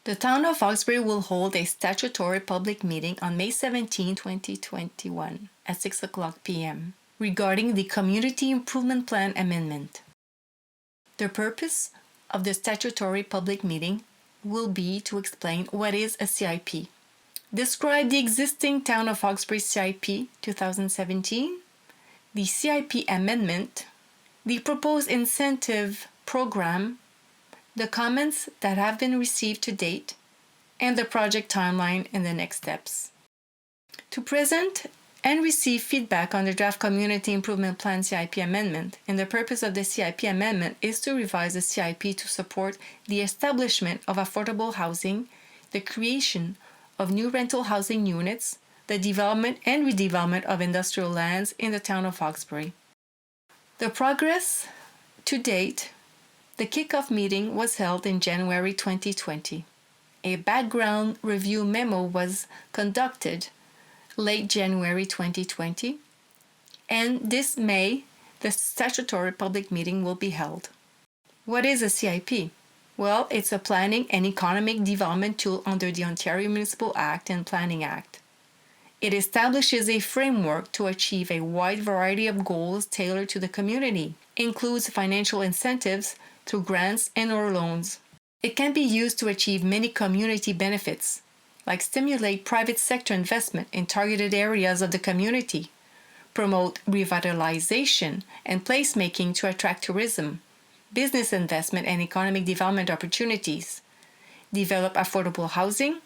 The Town of Hawkesbury will hold a statutory public meeting on May 17, 2021 at 6 o'clock p.m. regarding the Community Improvement Plan Amendment. The purpose of the statutory public meeting will be to explain what is a CIP, describe the existing Town of Hawkesbury CIP 2017, the CIP Amendment, the proposed incentive program, the comments that have been received to date, and the project timeline and the next steps. To present and receive feedback on the draft Community Improvement Plan CIP Amendment, and the purpose of the CIP Amendment is to revise the CIP to support the establishment of affordable housing, the creation of new rental housing units, the development and redevelopment of industrial lands in the Town of Hawkesbury. The progress to date. The kickoff meeting was held in January 2020. A background review memo was conducted late January 2020, and this May, the statutory public meeting will be held. What is a CIP? Well, it's a planning and economic development tool under the Ontario Municipal Act and Planning Act. It establishes a framework to achieve a wide variety of goals tailored to the community, includes financial incentives through grants and/or loans. It can be used to achieve many community benefits, like stimulate private sector investment in targeted areas of the community, promote revitalization and placemaking to attract tourism, business investment and economic development opportunities, develop affordable housing,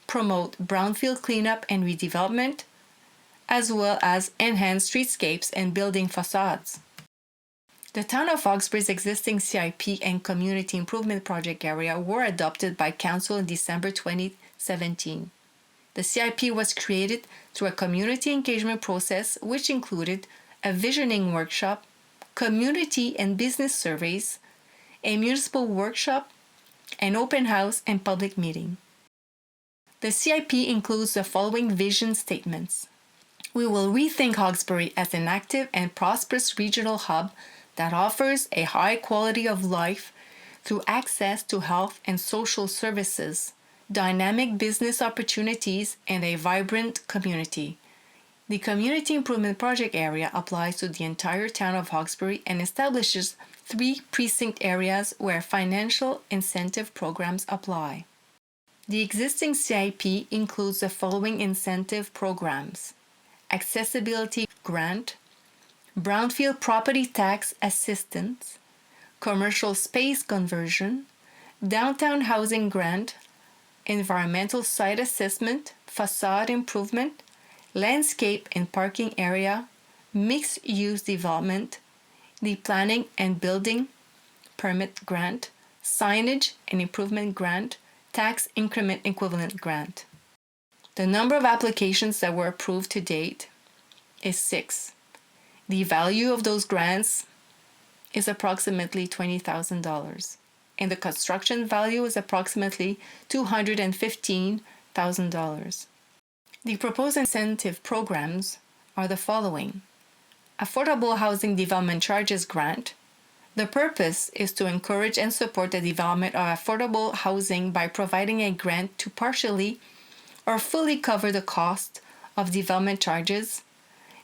promote brownfield cleanup and redevelopment, as well as enhance streetscapes and building facades. The Town of Hawkesbury's existing CIP and Community Improvement Project area were adopted by Council in December 2017. The CIP was created through a community engagement process which included a visioning workshop, community and business surveys, a municipal workshop, an open house, and public meeting. The CIP includes the following vision statements. We will rethink Hawkesbury as an active and prosperous regional hub that offers a high quality of life through access to health and social services, dynamic business opportunities, and a vibrant community. The Community Improvement Project area applies to the entire Town of Hawkesbury and establishes 3 precinct areas where financial incentive programs apply. The existing CIP includes the following incentive programs: Accessibility Grant, Brownfield Property Tax Assistance, Commercial Space Conversion, Downtown Housing Grant, Environmental Site Assessment, Facade Improvement, Landscape and Parking Area, Mixed-Use Development, the Planning and Building Permit Grant, Signage and Improvement Grant, Tax Increment Equivalent Grant. The number of applications that were approved to date is 6. The value of those grants is approximately $20,000, and the construction value is approximately $215,000. The proposed incentive programs are the following: Affordable Housing Development Charges Grant. The purpose is to encourage and support the development of affordable housing by providing a grant to partially or fully cover the cost of development charges.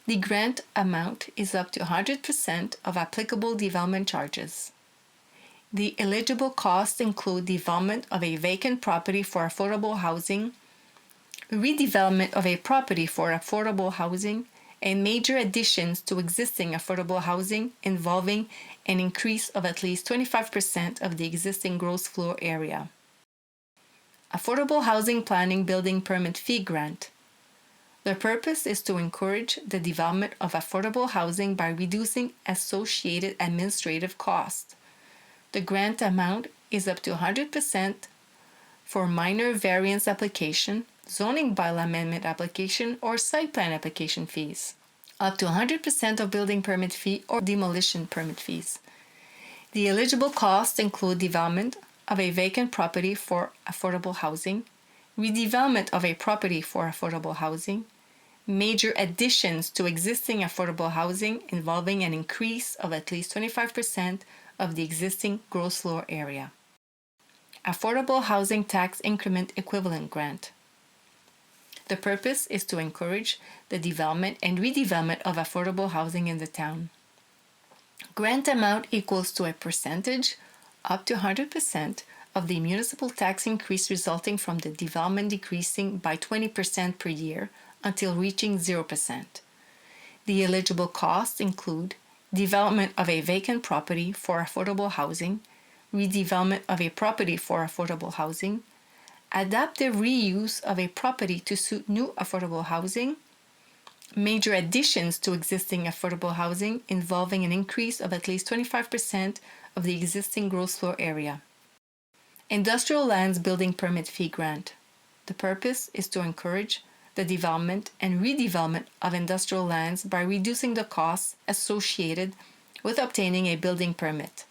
The grant amount is up to 100% of applicable development charges. The eligible costs include development of a vacant property for affordable housing, redevelopment of a property for affordable housing, and major additions to existing affordable housing involving an increase of at least 25% of the existing gross floor area. Affordable Housing Planning Building Permit Fee Grant. The purpose is to encourage the development of affordable housing by reducing associated administrative costs. The grant amount is up to 100% for minor variance application, zoning bylaw amendment application, or site plan application fees, up to 100% of building permit fee or demolition permit fees. The eligible costs include development of a vacant property for affordable housing, redevelopment of a property for affordable housing, major additions to existing affordable housing involving an increase of at least 25% of the existing gross floor area. Affordable Housing Tax Increment Equivalent Grant. The purpose is to encourage the development and redevelopment of affordable housing in the town. Grant amount equals to a percentage, up to 100%, of the municipal tax increase resulting from the development decreasing by 20% per year until reaching 0%. The eligible costs include development of a vacant property for affordable housing, redevelopment of a property for affordable housing, adaptive reuse of a property to suit new affordable housing, major additions to existing affordable housing involving an increase of at least 25% of the existing gross floor area. Industrial Lands Building Permit Fee Grant. The purpose is to encourage the development and redevelopment of industrial lands by reducing the costs associated with obtaining a building permit.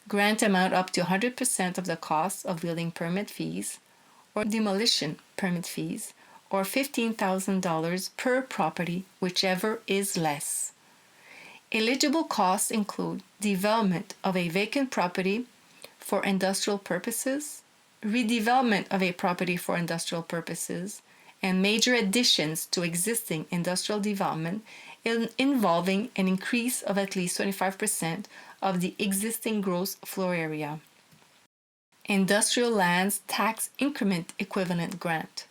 Grant amount up to 100% of the cost of building permit fees or demolition permit fees, or $15,000 per property, whichever is less. Eligible costs include development of a vacant property for industrial purposes, redevelopment of a property for industrial purposes, and major additions to existing industrial development involving an increase of at least 25% of the existing gross floor area. Industrial Lands Tax Increment Equivalent Grant.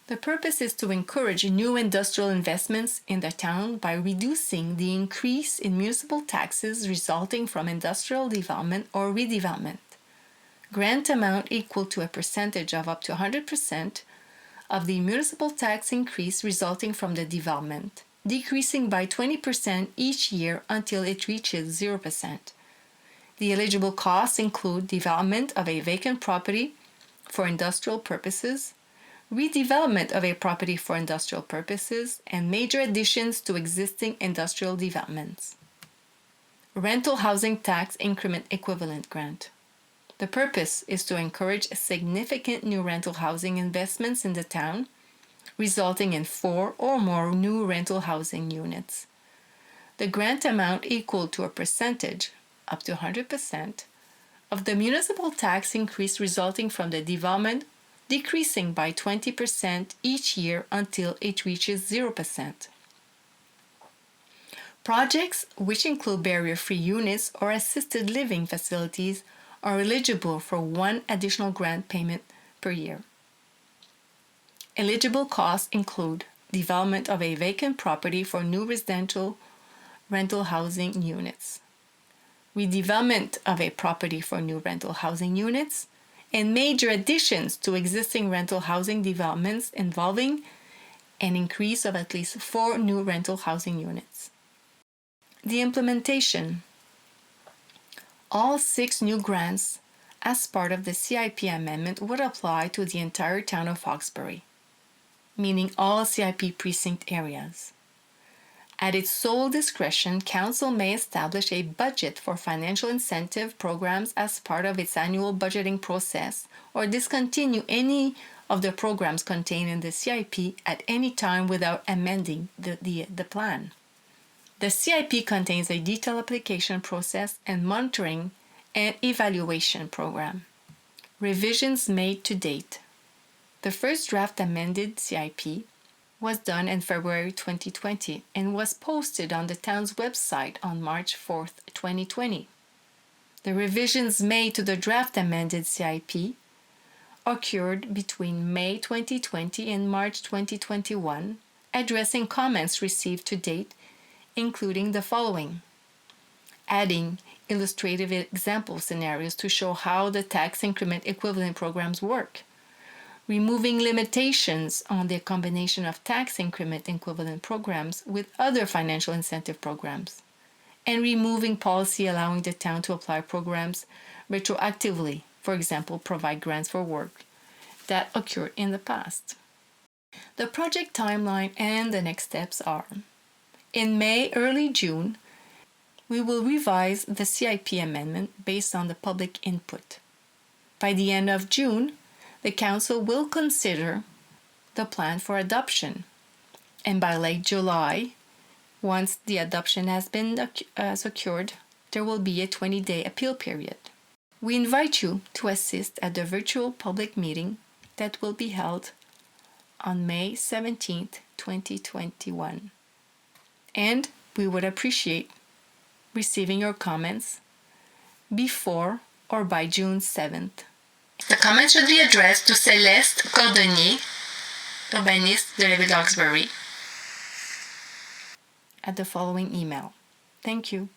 The purpose is to encourage new industrial investments in the town by reducing the increase in municipal taxes resulting from industrial development or redevelopment. Grant amount equal to a percentage of up to 100% of the municipal tax increase resulting from the development, decreasing by 20% each year until it reaches 0%. The eligible costs include development of a vacant property for industrial purposes, redevelopment of a property for industrial purposes, and major additions to existing industrial developments. Rental Housing Tax Increment Equivalent Grant. The purpose is to encourage significant new rental housing investments in the town, resulting in 4 or more new rental housing units. The grant amount equal to a percentage, up to 100%, of the municipal tax increase resulting from the development, decreasing by 20% each year until it reaches 0%. Projects which include barrier-free units or assisted living facilities are eligible for 1 additional grant payment per year. Eligible costs include development of a vacant property for new residential rental housing units, redevelopment of a property for new rental housing units, and major additions to existing rental housing developments involving an increase of at least 4 new rental housing units. The implementation. All 6 new grants as part of the Cip Amendment would apply to the entire town of Hawkesbury, meaning all Cip precinct areas. At its sole discretion, Council may establish a budget for financial incentive programs as part of its annual budgeting process or discontinue any of the programs contained in the Cip at any time without amending the plan. The Cip contains a detailed application process and monitoring and evaluation program. Revisions made to date. The first draft amended Cip was done in February 2020 and was posted on the town's website on March 4, 2020. The revisions made to the draft amended Cip occurred between May 2020 and March 2021, addressing comments received to date, including the following: adding illustrative example scenarios to show how the tax increment equivalent programs work, removing limitations on the combination of tax increment equivalent programs with other financial incentive programs, and removing policy allowing the town to apply programs retroactively, for example, provide grants for work that occurred in the past. The project timeline and the next steps are: in May, early June, we will revise the Cip amendment based on the public input. By the end of June, the Council will consider the plan for adoption, and by late July, once the adoption has been secured, there will be a 20-day appeal period. We invite you to assist at the virtual public meeting that will be held on May 17th, 2021. And we would appreciate receiving your comments before or by June 7th. The comments should be addressed to Céleste Cordonnier, urbaniste de la ville d'Hawkesbury, at the following email. Thank you.